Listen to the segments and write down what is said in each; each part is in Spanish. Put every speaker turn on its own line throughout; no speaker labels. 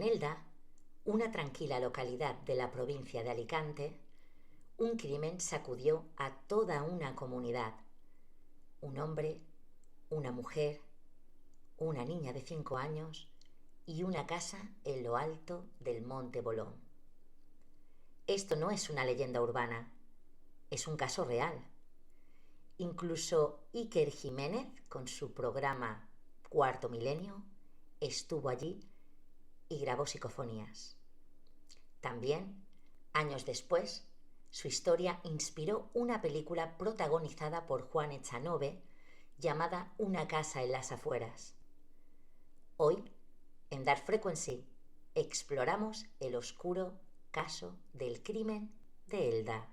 En Elda, una tranquila localidad de la provincia de Alicante, un crimen sacudió a toda una comunidad. Un hombre, una mujer, una niña de 5 años y una casa en lo alto del Monte Bolón. Esto no es una leyenda urbana, es un caso real. Incluso Iker Jiménez, con su programa Cuarto Milenio, estuvo allí y grabó psicofonías. También, años después, su historia inspiró una película protagonizada por Juan Echanove llamada Una casa en las afueras. Hoy, en Dark Frequency, exploramos el oscuro caso del crimen de Elda.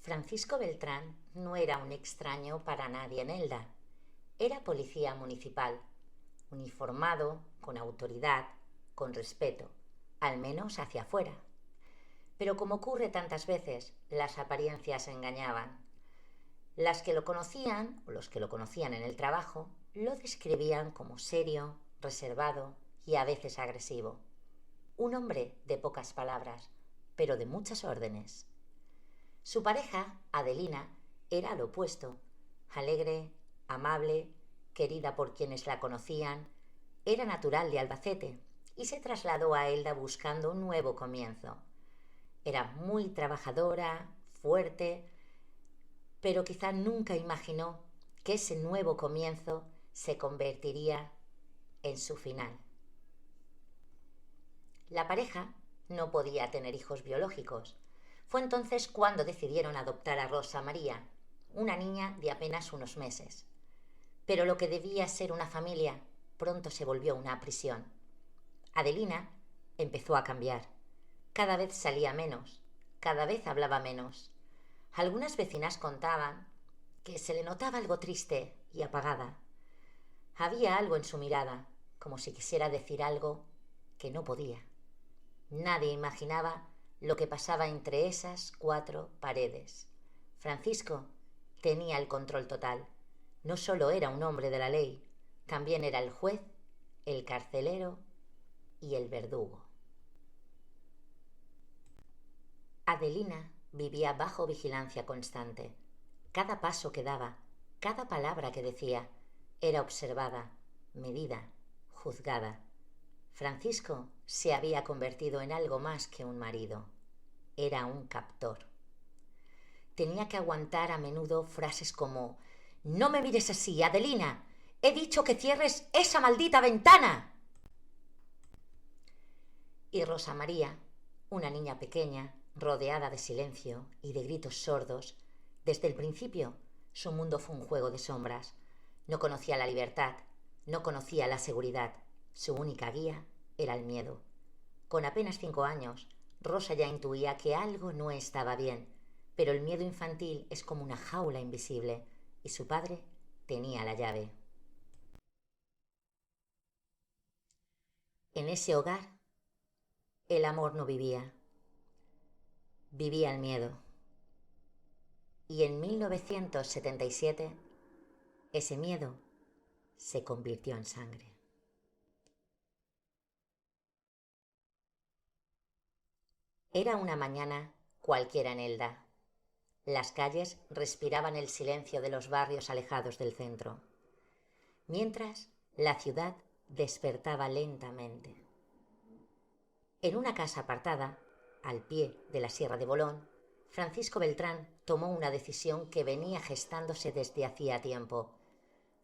Francisco Beltrán no era un extraño para nadie en Elda. Era policía municipal, uniformado, con autoridad, con respeto, al menos hacia afuera. Pero como ocurre tantas veces, las apariencias engañaban. Las que lo conocían, o los que lo conocían en el trabajo, lo describían como serio, reservado y a veces agresivo. Un hombre de pocas palabras, pero de muchas órdenes. Su pareja, Adelina, era lo opuesto, alegre, amable, querida por quienes la conocían, era natural de Albacete y se trasladó a Elda buscando un nuevo comienzo. Era muy trabajadora, fuerte, pero quizá nunca imaginó que ese nuevo comienzo se convertiría en su final. La pareja no podía tener hijos biológicos. Fue entonces cuando decidieron adoptar a Rosa María, una niña de apenas unos meses. Pero lo que debía ser una familia pronto se volvió una prisión. Adelina empezó a cambiar. Cada vez salía menos, cada vez hablaba menos. Algunas vecinas contaban que se le notaba algo triste y apagada. Había algo en su mirada, como si quisiera decir algo que no podía. Nadie imaginaba lo que pasaba entre esas 4 paredes. Francisco tenía el control total. No solo era un hombre de la ley, también era el juez, el carcelero y el verdugo. Adelina vivía bajo vigilancia constante. Cada paso que daba, cada palabra que decía, era observada, medida, juzgada. Francisco se había convertido en algo más que un marido. Era un captor. Tenía que aguantar a menudo frases como: «No me mires así, Adelina. He dicho que cierres esa maldita ventana». Y Rosa María, una niña pequeña, rodeada de silencio y de gritos sordos, desde el principio su mundo fue un juego de sombras. No conocía la libertad, no conocía la seguridad. Su única guía era el miedo. Con apenas 5 años, Rosa ya intuía que algo no estaba bien, pero el miedo infantil es como una jaula invisible, y su padre tenía la llave. En ese hogar, el amor no vivía. Vivía el miedo. Y en 1977, ese miedo se convirtió en sangre. Era una mañana cualquiera en Elda. Las calles respiraban el silencio de los barrios alejados del centro, mientras la ciudad despertaba lentamente. En una casa apartada, al pie de la Sierra de Bolón, Francisco Beltrán tomó una decisión que venía gestándose desde hacía tiempo.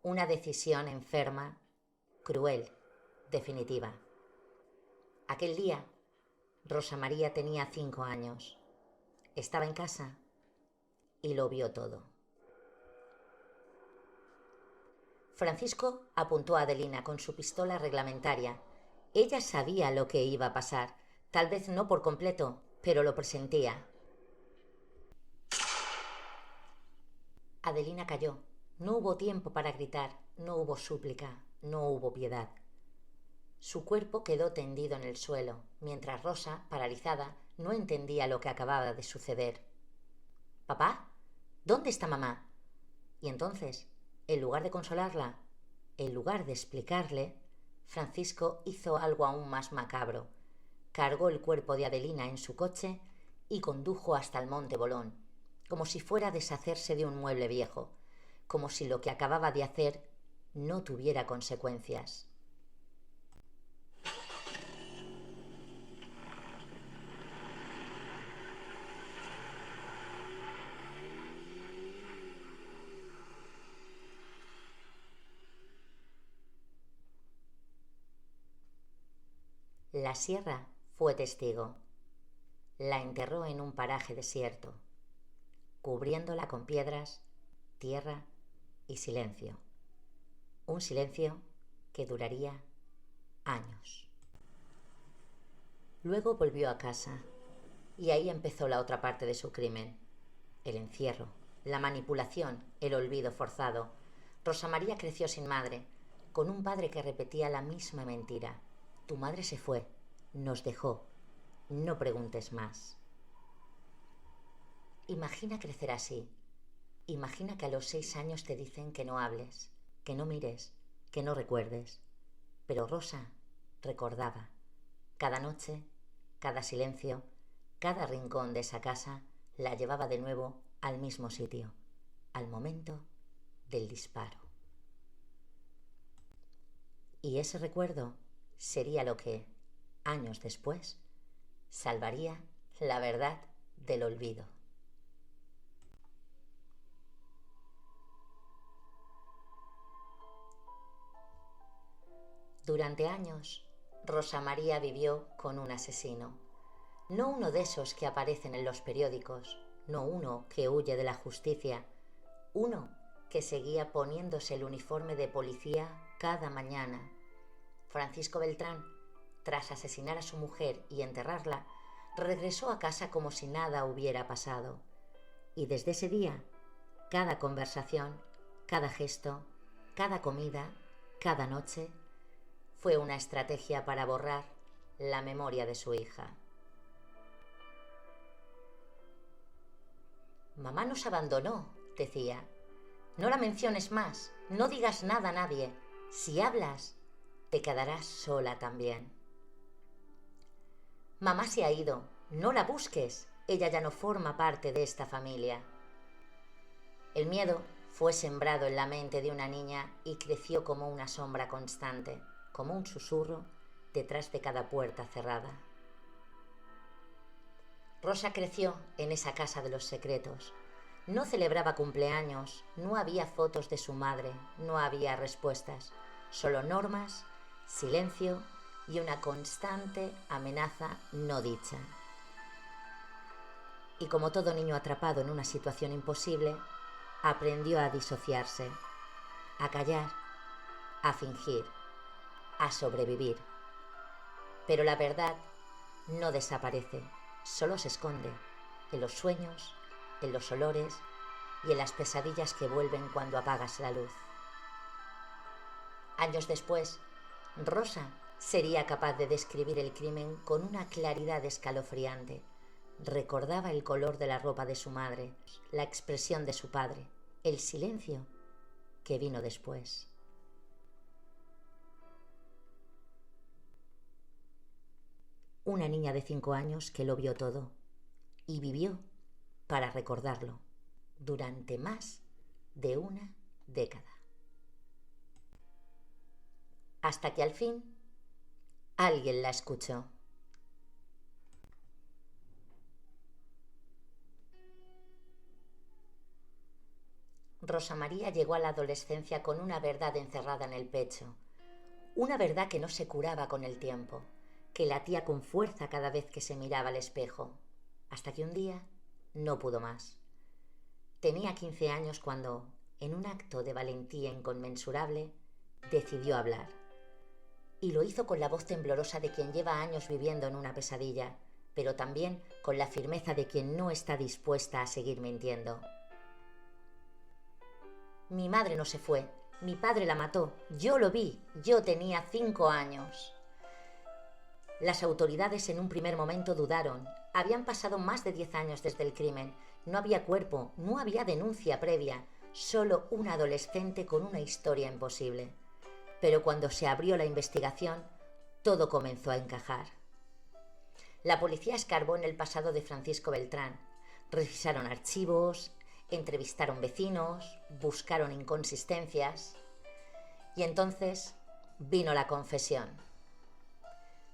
Una decisión enferma, cruel, definitiva. Aquel día, Rosa María tenía 5 años. Estaba en casa y lo vio todo. Francisco apuntó a Adelina con su pistola reglamentaria. Ella sabía lo que iba a pasar, tal vez no por completo, pero lo presentía. Adelina cayó. No hubo tiempo para gritar, no hubo súplica, no hubo piedad. Su cuerpo quedó tendido en el suelo, mientras Rosa, paralizada, no entendía lo que acababa de suceder. «¿Papá? ¿Dónde está mamá?» Y entonces, en lugar de consolarla, en lugar de explicarle, Francisco hizo algo aún más macabro. Cargó el cuerpo de Adelina en su coche y condujo hasta el Monte Bolón, como si fuera a deshacerse de un mueble viejo, como si lo que acababa de hacer no tuviera consecuencias. La sierra fue testigo. La enterró en un paraje desierto, cubriéndola con piedras, tierra y silencio. Un silencio que duraría años. Luego volvió a casa y ahí empezó la otra parte de su crimen. El encierro, la manipulación, el olvido forzado. Rosa María creció sin madre, con un padre que repetía la misma mentira. Tu madre se fue, nos dejó, no preguntes más. Imagina crecer así. Imagina que a los 6 años te dicen que no hables, que no mires, que no recuerdes. Pero Rosa recordaba. Cada noche, cada silencio, cada rincón de esa casa la llevaba de nuevo al mismo sitio, al momento del disparo. Y ese recuerdo sería lo que, años después, salvaría la verdad del olvido. Durante años, Rosa María vivió con un asesino. No uno de esos que aparecen en los periódicos, no uno que huye de la justicia, uno que seguía poniéndose el uniforme de policía cada mañana. Francisco Beltrán, tras asesinar a su mujer y enterrarla, regresó a casa como si nada hubiera pasado. Y desde ese día, cada conversación, cada gesto, cada comida, cada noche, fue una estrategia para borrar la memoria de su hija. Mamá nos abandonó, decía. No la menciones más, no digas nada a nadie. Si hablas, te quedarás sola también. Mamá se ha ido, no la busques, ella ya no forma parte de esta familia. El miedo fue sembrado en la mente de una niña y creció como una sombra constante, como un susurro detrás de cada puerta cerrada. Rosa creció en esa casa de los secretos. No celebraba cumpleaños, no había fotos de su madre, no había respuestas, solo normas, silencio y una constante amenaza no dicha. Y como todo niño atrapado en una situación imposible, aprendió a disociarse, a callar, a fingir, a sobrevivir. Pero la verdad no desaparece, solo se esconde en los sueños, en los olores y en las pesadillas que vuelven cuando apagas la luz. Años después, Rosa sería capaz de describir el crimen con una claridad escalofriante. Recordaba el color de la ropa de su madre, la expresión de su padre, el silencio que vino después. Una niña de 5 años que lo vio todo y vivió para recordarlo durante más de una década. Hasta que al fin alguien la escuchó. Rosa María llegó a la adolescencia con una verdad encerrada en el pecho, una verdad que no se curaba con el tiempo, que latía con fuerza cada vez que se miraba al espejo, hasta que un día no pudo más. Tenía 15 años cuando, en un acto de valentía inconmensurable, decidió hablar. Y lo hizo con la voz temblorosa de quien lleva años viviendo en una pesadilla, pero también con la firmeza de quien no está dispuesta a seguir mintiendo. Mi madre no se fue, mi padre la mató, yo lo vi, yo tenía 5 años. Las autoridades en un primer momento dudaron. Habían pasado más de 10 años desde el crimen, no había cuerpo, no había denuncia previa, solo un adolescente con una historia imposible. Pero cuando se abrió la investigación, todo comenzó a encajar. La policía escarbó en el pasado de Francisco Beltrán, revisaron archivos, entrevistaron vecinos, buscaron inconsistencias y entonces vino la confesión.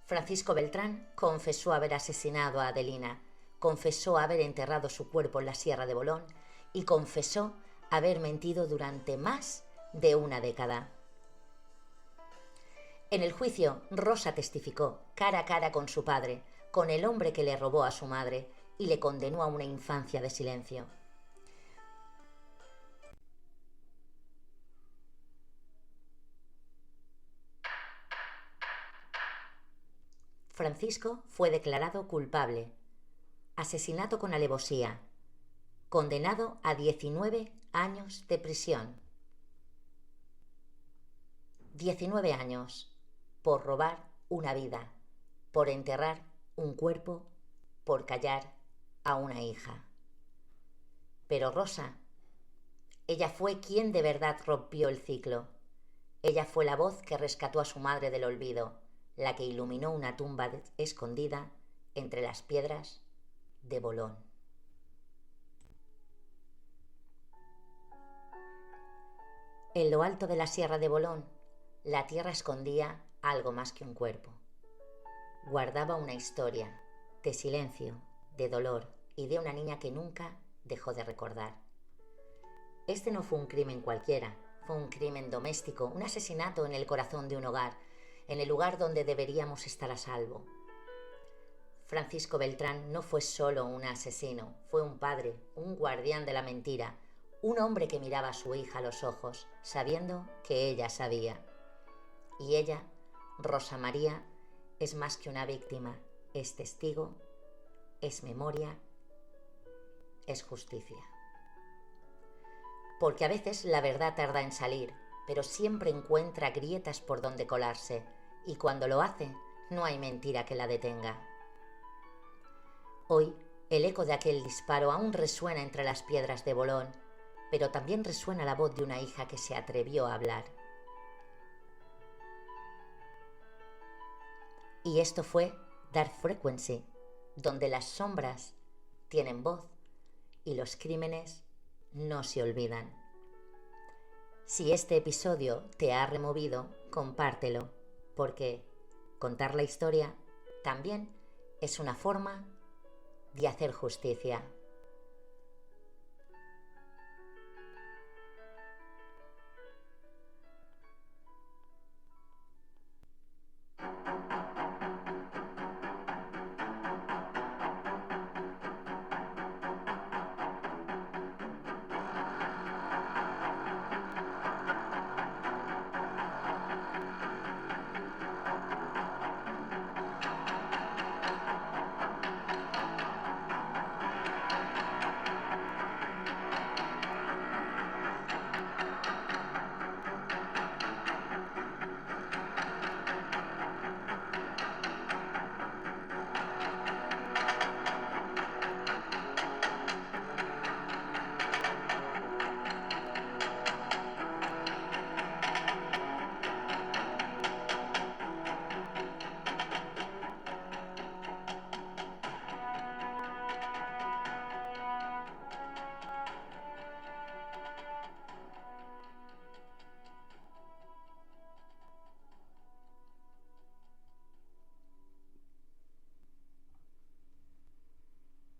Francisco Beltrán confesó haber asesinado a Adelina, confesó haber enterrado su cuerpo en la Sierra de Bolón y confesó haber mentido durante más de una década. En el juicio, Rosa testificó cara a cara con su padre, con el hombre que le robó a su madre y le condenó a una infancia de silencio. Francisco fue declarado culpable. Asesinato con alevosía. Condenado a 19 años de prisión. 19 años por robar una vida, por enterrar un cuerpo, por callar a una hija. Pero Rosa, ella fue quien de verdad rompió el ciclo. Ella fue la voz que rescató a su madre del olvido, la que iluminó una tumba escondida entre las piedras de Bolón. En lo alto de la Sierra de Bolón, la tierra escondía algo más que un cuerpo. Guardaba una historia de silencio, de dolor y de una niña que nunca dejó de recordar. Este no fue un crimen cualquiera, fue un crimen doméstico, un asesinato en el corazón de un hogar, en el lugar donde deberíamos estar a salvo. Francisco Beltrán no fue solo un asesino, fue un padre, un guardián de la mentira, un hombre que miraba a su hija a los ojos, sabiendo que ella sabía. Y ella, Rosa María, es más que una víctima, es testigo, es memoria, es justicia. Porque a veces la verdad tarda en salir, pero siempre encuentra grietas por donde colarse, y cuando lo hace, no hay mentira que la detenga. Hoy, el eco de aquel disparo aún resuena entre las piedras de Bolón, pero también resuena la voz de una hija que se atrevió a hablar. Y esto fue Dark Frequency, donde las sombras tienen voz y los crímenes no se olvidan. Si este episodio te ha removido, compártelo, porque contar la historia también es una forma de hacer justicia.